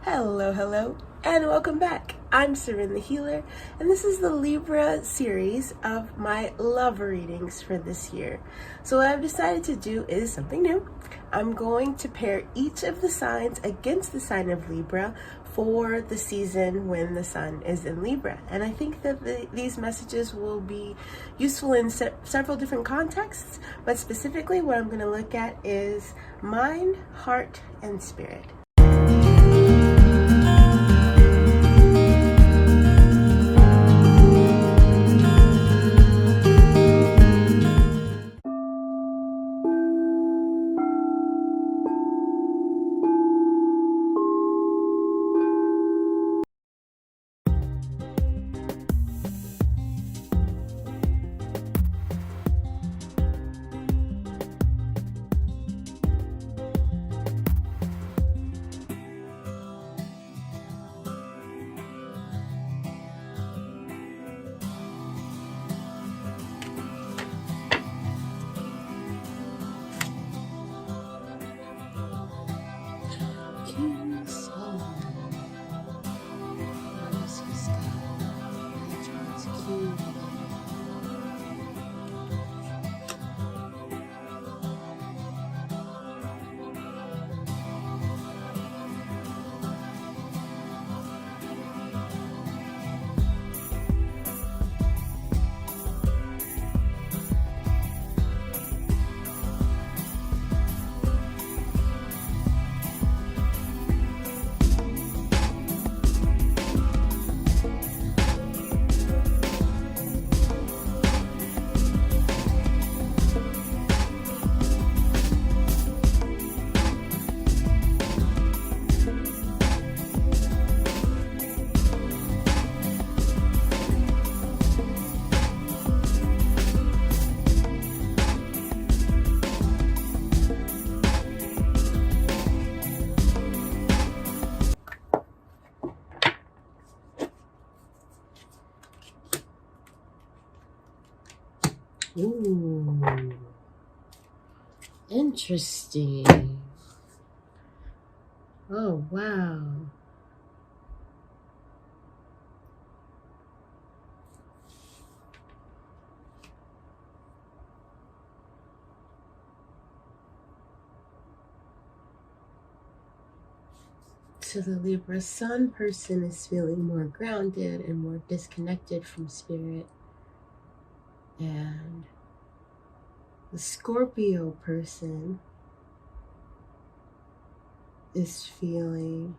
Hello, and welcome back. I'm Serene the Healer, and this is the Libra series of my love readings for this year. So what I've decided to do is something new. I'm going to pair each of the signs against the sign of Libra for the season when the sun is in Libra. And I think that these messages will be useful in several different contexts, but specifically what I'm going to look at is mind, heart, and spirit. Ooh, interesting. Oh, wow. So the Libra Sun person is feeling more grounded and more disconnected from spirit. And the Scorpio person is feeling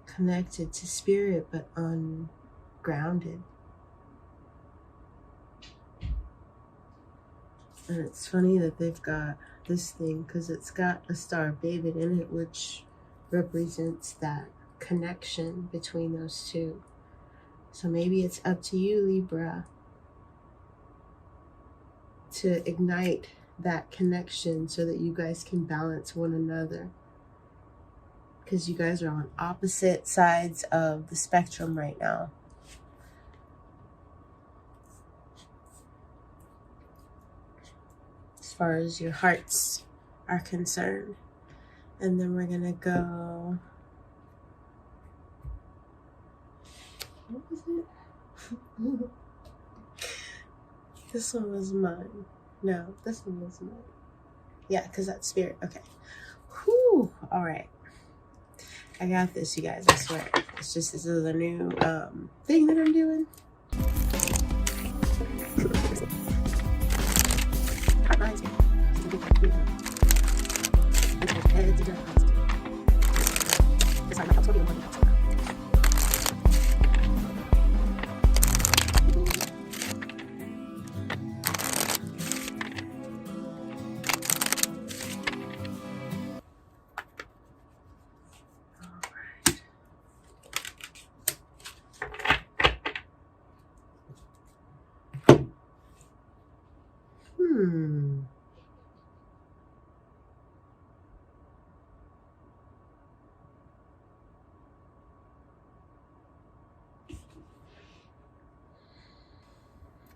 connected to spirit but ungrounded. And it's funny that they've got this thing because it's got a Star of David in it, which represents that connection between those two. So maybe it's up to you, Libra, to ignite that connection so that you guys can balance one another, because you guys are on opposite sides of the spectrum right now. As far as your hearts are concerned. And then we're gonna go, what was it? This one was mine. No, this one was mine. Yeah, because that's spirit. Okay. Whew. All right. I got this, you guys. I swear. It's just, this is a new thing that I'm doing.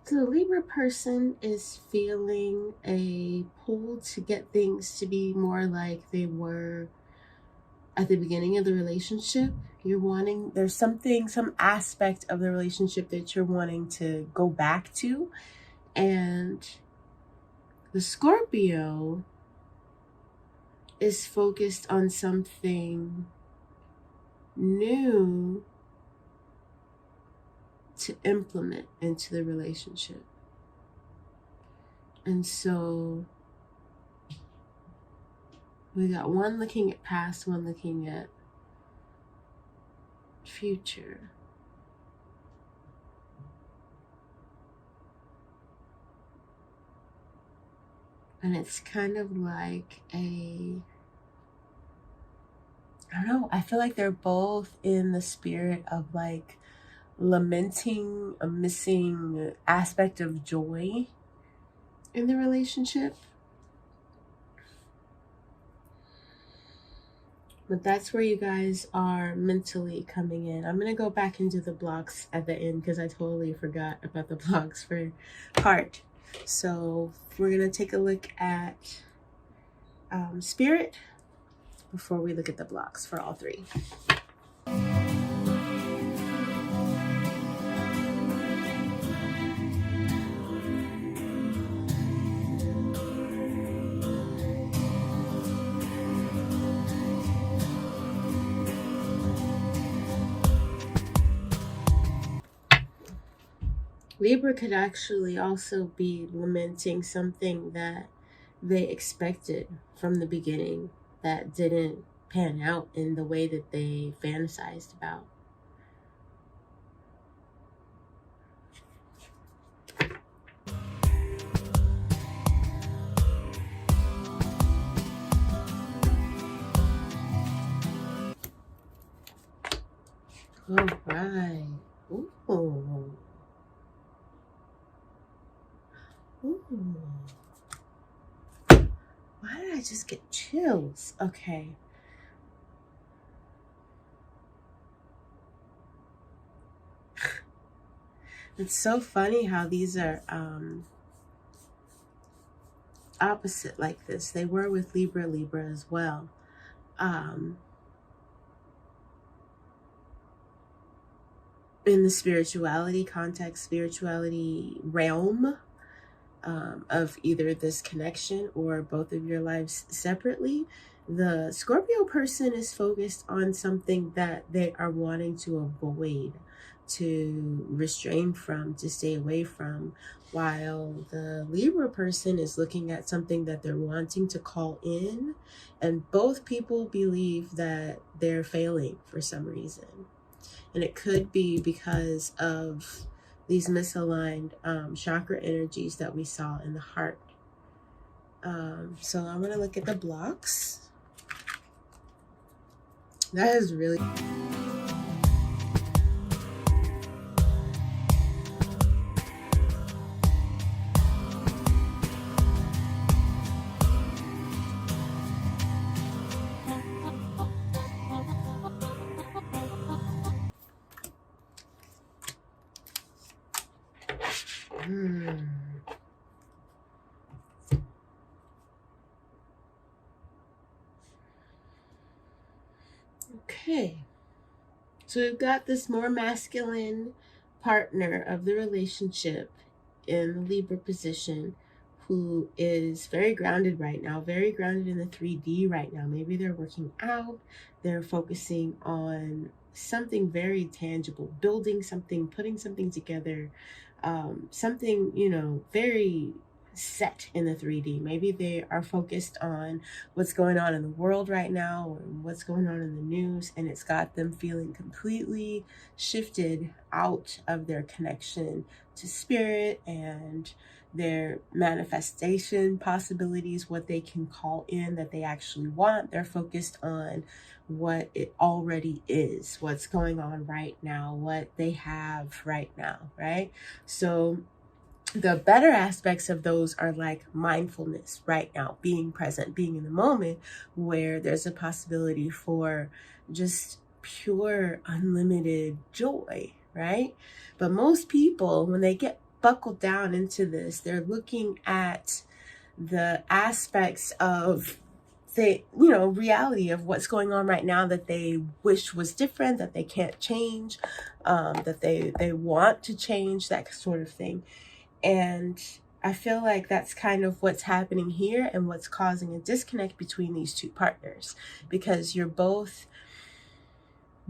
So the Libra person is feeling a pull to get things to be more like they were at the beginning of the relationship, there's some aspect of the relationship that you're wanting to go back to. And the Scorpio is focused on something new to implement into the relationship. And so we got one looking at past, one looking at future. And it's kind of like I don't know, I feel like they're both in the spirit of like lamenting a missing aspect of joy in the relationship. But that's where you guys are mentally coming in. I'm going to go back into the blocks at the end because I totally forgot about the blocks for heart. So we're going to take a look at spirit before we look at the blocks for all three. Libra could actually also be lamenting something that they expected from the beginning that didn't pan out in the way that they fantasized about. All right. Ooh. Ooh. Why did I just get chills? Okay. It's so funny how these are opposite like this. They were with Libra as well. In the spirituality context, spirituality realm, of either this connection or both of your lives separately, the Scorpio person is focused on something that they are wanting to avoid, to restrain from, to stay away from, while the Libra person is looking at something that they're wanting to call in, and both people believe that they're failing for some reason. And it could be because of these misaligned chakra energies that we saw in the heart. So I'm going to look at the blocks. That is really... Okay, so we've got this more masculine partner of the relationship in the Libra position who is very grounded right now, very grounded in the 3D right now. Maybe they're working out, they're focusing on something very tangible, building something, putting something together, something, very set in the 3D. Maybe they are focused on what's going on in the world right now or what's going on in the news, and it's got them feeling completely shifted out of their connection to spirit and their manifestation possibilities, what they can call in that they actually want. They're focused on what it already is, what's going on right now, what they have right now, right? So the better aspects of those are like mindfulness right now, being present, being in the moment, where there's a possibility for just pure unlimited joy, right? But most people, when they get buckled down into this, they're looking at the aspects of reality of what's going on right now that they wish was different, that they can't change, that they want to change, that sort of thing. And I feel like that's kind of what's happening here and what's causing a disconnect between these two partners, because you're both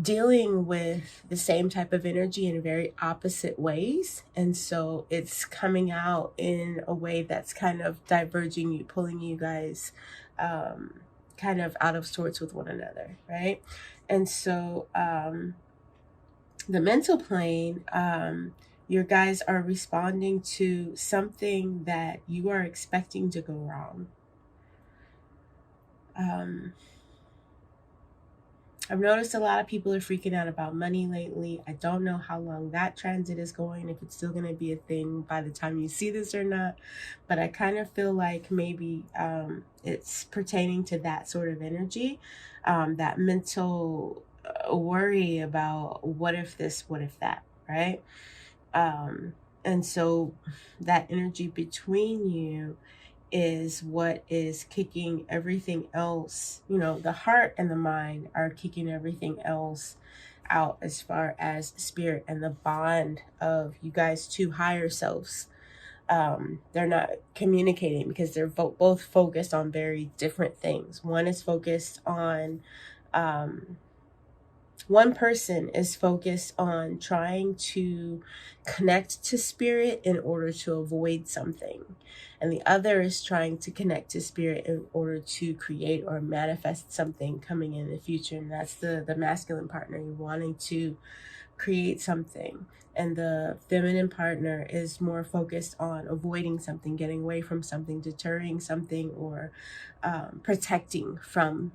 dealing with the same type of energy in very opposite ways. And so it's coming out in a way that's kind of diverging you, pulling you guys kind of out of sorts with one another, right? And so the mental plane, your guys are responding to something that you are expecting to go wrong. I've noticed a lot of people are freaking out about money lately. I don't know how long that transit is going, if it's still going to be a thing by the time you see this or not. But I kind of feel like maybe it's pertaining to that sort of energy, that mental worry about what if this, what if that, right? And so that energy between you is what is kicking everything else. The heart and the mind are kicking everything else out as far as spirit and the bond of you guys' two higher selves. They're not communicating because they're both focused on very different things. One person is focused on trying to connect to spirit in order to avoid something. And the other is trying to connect to spirit in order to create or manifest something coming in the future. And that's the masculine partner. You're wanting to create something. And the feminine partner is more focused on avoiding something, getting away from something, deterring something, or protecting from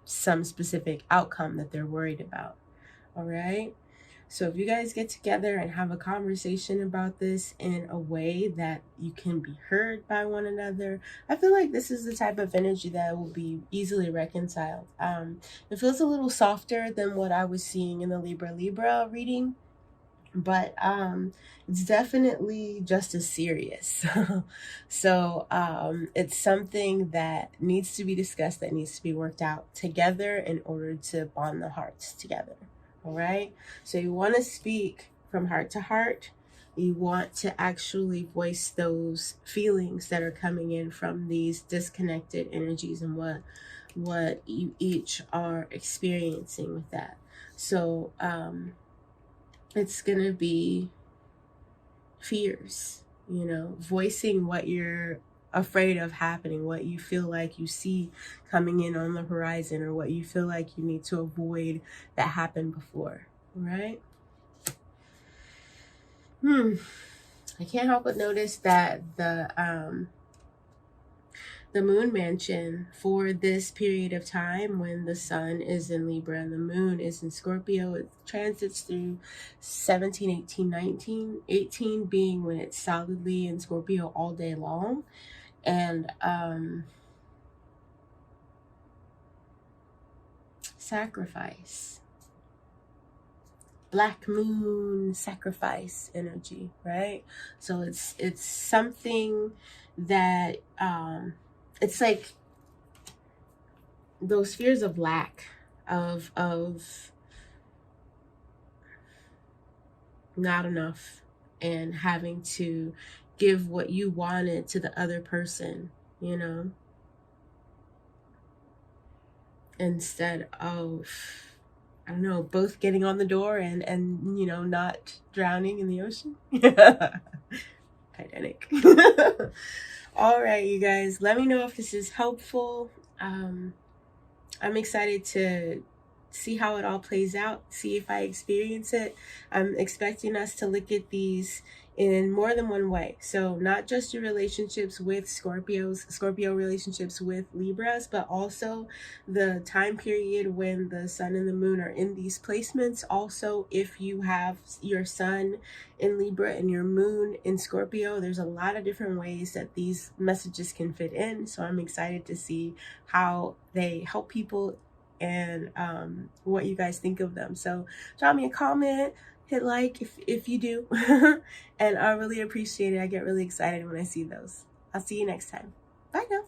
some specific outcome that they're worried about. All right. So if you guys get together and have a conversation about this in a way that you can be heard by one another, I feel like this is the type of energy that will be easily reconciled. It feels a little softer than what I was seeing in the Libra reading, but it's definitely just as serious. So it's something that needs to be discussed, that needs to be worked out together in order to bond the hearts together. All right. So you want to speak from heart to heart. You want to actually voice those feelings that are coming in from these disconnected energies and what you each are experiencing with that. So it's going to be fears, voicing what you're afraid of happening, what you feel like you see coming in on the horizon, or what you feel like you need to avoid that happened before, right? I can't help but notice that the moon mansion for this period of time, when the sun is in Libra and the moon is in Scorpio, it transits through 17, 18, 19, 18 being when it's solidly in Scorpio all day long. And sacrifice, black moon sacrifice energy, right? So it's something that it's like those fears of lack, of not enough, and having to give what you wanted to the other person, instead of, I don't know, both getting on the door and not drowning in the ocean. Titanic. All right, you guys, let me know if this is helpful. I'm excited to see how it all plays out, see if I experience it. I'm expecting us to look at these in more than one way. So not just your relationships with Scorpio relationships with Libras, but also the time period when the sun and the moon are in these placements. Also, if you have your sun in Libra and your moon in Scorpio, there's a lot of different ways that these messages can fit in. So I'm excited to see how they help people and what you guys think of them. So drop me a comment, hit like if you do. And I really appreciate it. I get really excited when I see those. I'll see you next time. Bye now.